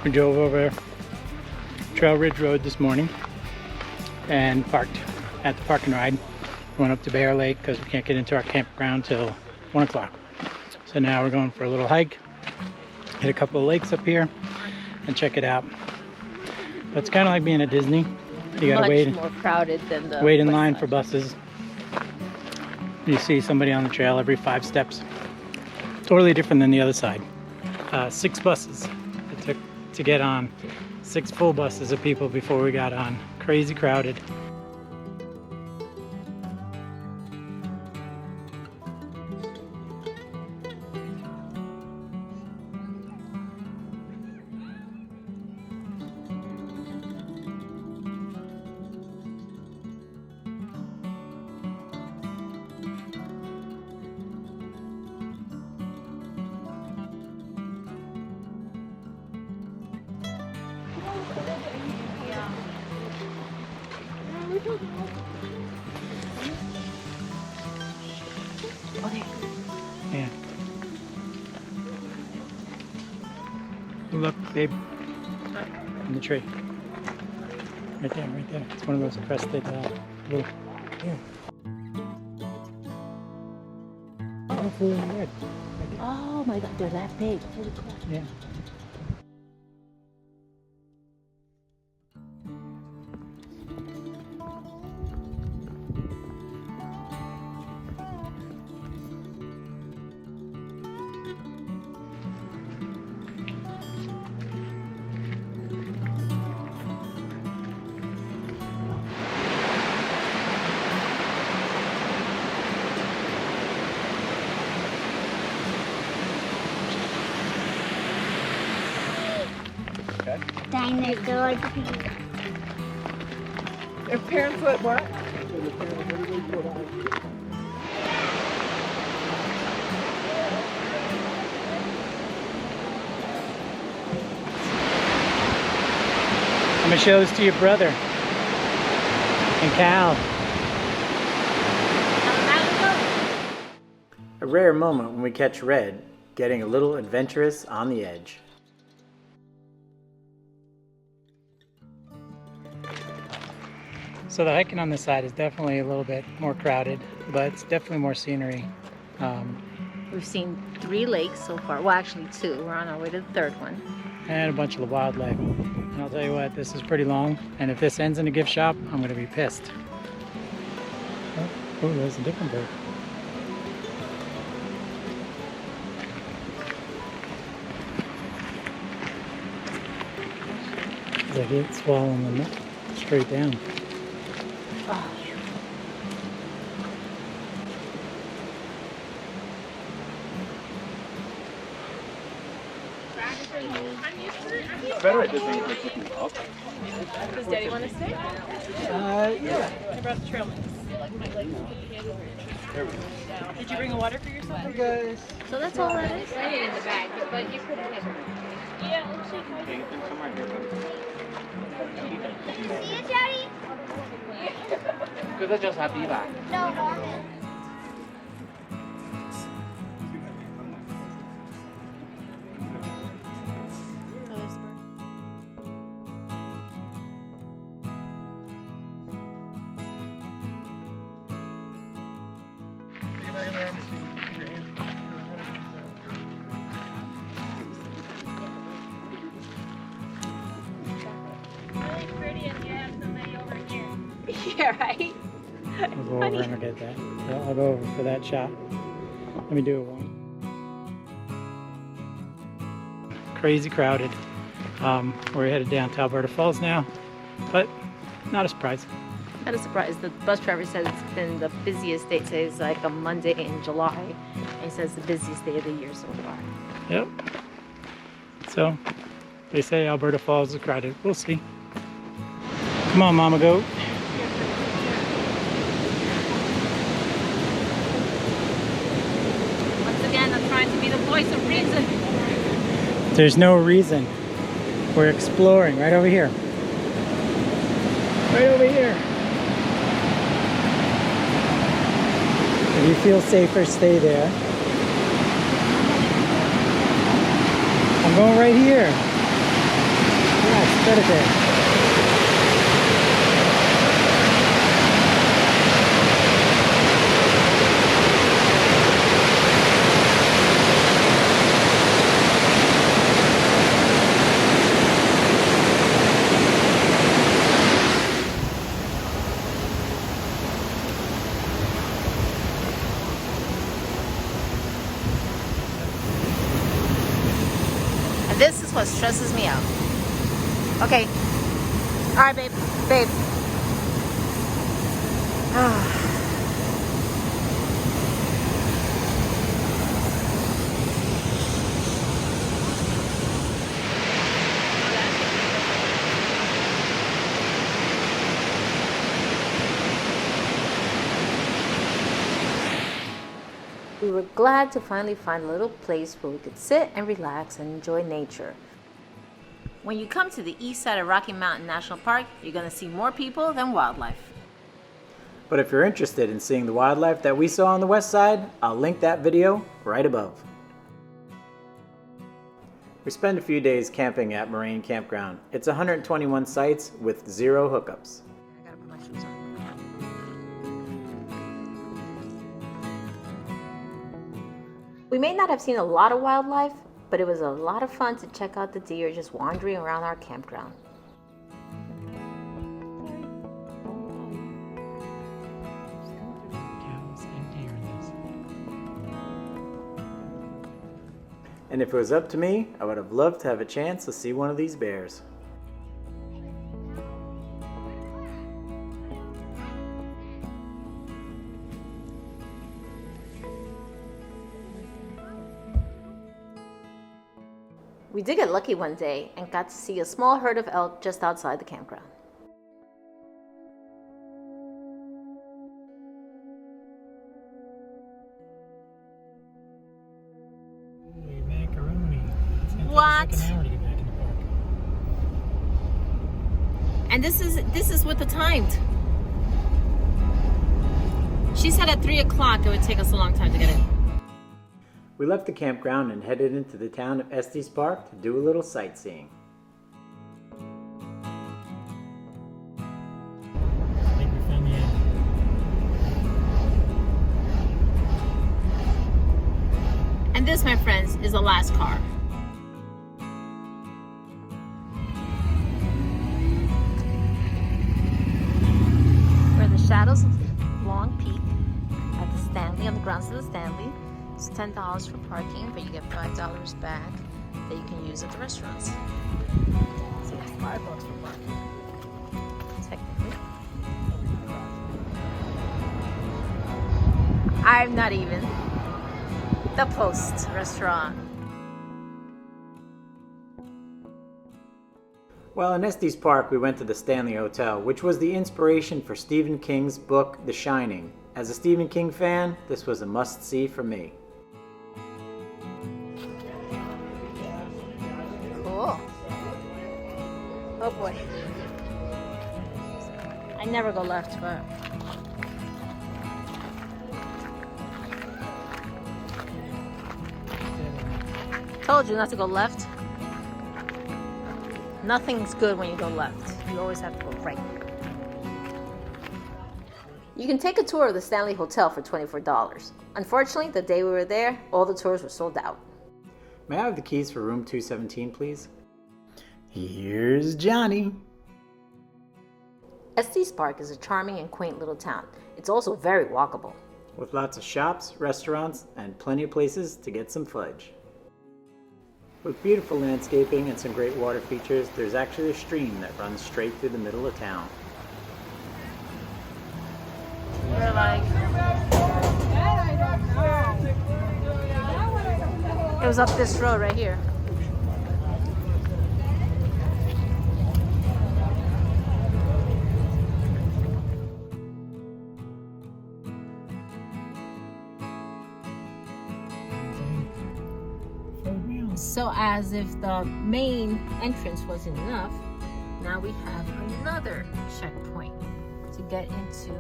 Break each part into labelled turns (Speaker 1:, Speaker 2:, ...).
Speaker 1: We drove over Trail Ridge Road this morning and parked at the park and ride. Went up to Bear Lake because we can't get into our campground till 1 o'clock. So now we're going for a little hike, hit a couple of lakes up here and check it out. But it's kind of like being at Disney. You gotta
Speaker 2: Much more crowded than the
Speaker 1: wait in line for buses. You see somebody on the trail every 5 steps. Totally different than the other side. 6 buses it took to get on. 6 full buses of people before we got on. Crazy crowded. Yeah. Look, babe. In the tree. Right there, right there. It's one of those crested blue. Here. Oh, blue and red. Right there.
Speaker 2: Oh my god, they're that big. Holy crap.
Speaker 1: Yeah.
Speaker 3: Dinosaur.
Speaker 4: Your parents what?
Speaker 1: I'm gonna show this to your brother and Cal. A rare moment when we catch Red getting a little adventurous on the edge. So the hiking on this side is definitely a little bit more crowded, but it's definitely more scenery.
Speaker 2: We've seen 3 lakes so far. Well, actually 2. We're on our way to the 3rd one.
Speaker 1: And a bunch of wildlife. And I'll tell you what, this is pretty long, and if this ends in a gift shop, I'm gonna be pissed. Oh, there's a different bird. It's like it's swallowing them up straight down.
Speaker 2: Oh.
Speaker 5: Better at this thing like looking up.
Speaker 4: Does Daddy want to stay?
Speaker 1: Yeah.
Speaker 4: I brought the trail mix.
Speaker 5: There we go.
Speaker 4: Did you bring a water for yourself?
Speaker 1: Hey guys.
Speaker 2: So that's all that is?
Speaker 3: Put it in the bag, but you put it in.
Speaker 4: Yeah, let's see.
Speaker 5: Okay, then come right here, buddy.
Speaker 3: See it, Daddy?
Speaker 5: 佢得咗晒啲吧？
Speaker 3: No, Norman.
Speaker 4: Really pretty, and you have somebody over here.
Speaker 2: Yeah, right?
Speaker 1: I'll go over and I'll get that. I'll go over for that shot. Let me do it one. Crazy crowded. We're headed down to Alberta Falls now, but not a surprise.
Speaker 2: Not a surprise. The bus driver says it's been the busiest day. Today is like a Monday in July. And he says the busiest day of the year so far.
Speaker 1: Yep. So, they say Alberta Falls is crowded. We'll see. Come on, Mama Goat.
Speaker 2: Once again, I'm trying to be the voice of reason.
Speaker 1: There's no reason. We're exploring right over here. Right over here. If you feel safer, stay there. I'm going right here. predator.
Speaker 2: And this is what stresses me out. Okay. All right, babe. Babe. We were glad to finally find a little place where we could sit and relax and enjoy nature. When you come to the east side of Rocky Mountain National Park, you're going to see more people than wildlife.
Speaker 1: But if you're interested in seeing the wildlife that we saw on the west side, I'll link that video right above. We spent a few days camping at Moraine Campground. It's 121 sites with 0 hookups.
Speaker 2: I gotta put my shoes on. We may not have seen a lot of wildlife, but it was a lot of fun to check out the deer just wandering around our campground.
Speaker 1: And if it was up to me, I would have loved to have a chance to see one of these bears.
Speaker 2: We did get lucky one day and got to see a small herd of elk just outside the campground.
Speaker 1: Holy macaroni. It's gonna
Speaker 2: What?
Speaker 1: take us like an hour to get back in the park.
Speaker 2: And this is with the timed. She said at 3 o'clock it would take us a long time to get in.
Speaker 1: We left the campground and headed into the town of Estes Park to do a little sightseeing. I think we found the end.
Speaker 2: And this, my friends, is the last car. We're in the shadows of Long Peak at the Stanley, on the grounds of the Stanley. It's $10 for parking, but you get $5 back that you can use at the restaurants. So it's $5 for parking. Technically. I'm not even. The Post restaurant.
Speaker 1: Well, in Estes Park, we went to the Stanley Hotel, which was the inspiration for Stephen King's book, The Shining. As a Stephen King fan, this was a must-see for me.
Speaker 2: Cool. Oh boy. I never go left, but told you not to go left. Nothing's good when you go left. You always have to go right. You can take a tour of the Stanley Hotel for $24. Unfortunately, the day we were there, all the tours were sold out.
Speaker 1: May I have the keys for room 217, please? Here's Johnny.
Speaker 2: Estes Park is a charming and quaint little town. It's also very walkable.
Speaker 1: With lots of shops, restaurants, and plenty of places to get some fudge. With beautiful landscaping and some great water features, there's actually a stream that runs straight through the middle of town.
Speaker 2: We're like, it was up this road right here. So as if the main entrance wasn't enough, now we have another checkpoint to get into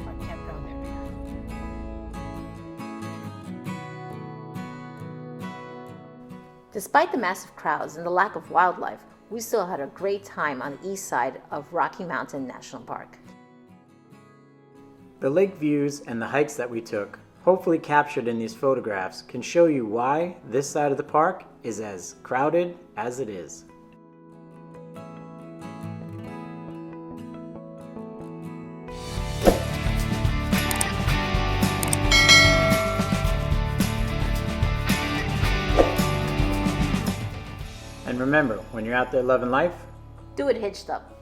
Speaker 2: our campground area. Despite the massive crowds and the lack of wildlife, we still had a great time on the east side of Rocky Mountain National Park.
Speaker 1: The lake views and the hikes that we took, hopefully captured in these photographs, can show you why this side of the park is as crowded as it is. And remember, when you're out there loving life,
Speaker 2: Do it hitched up.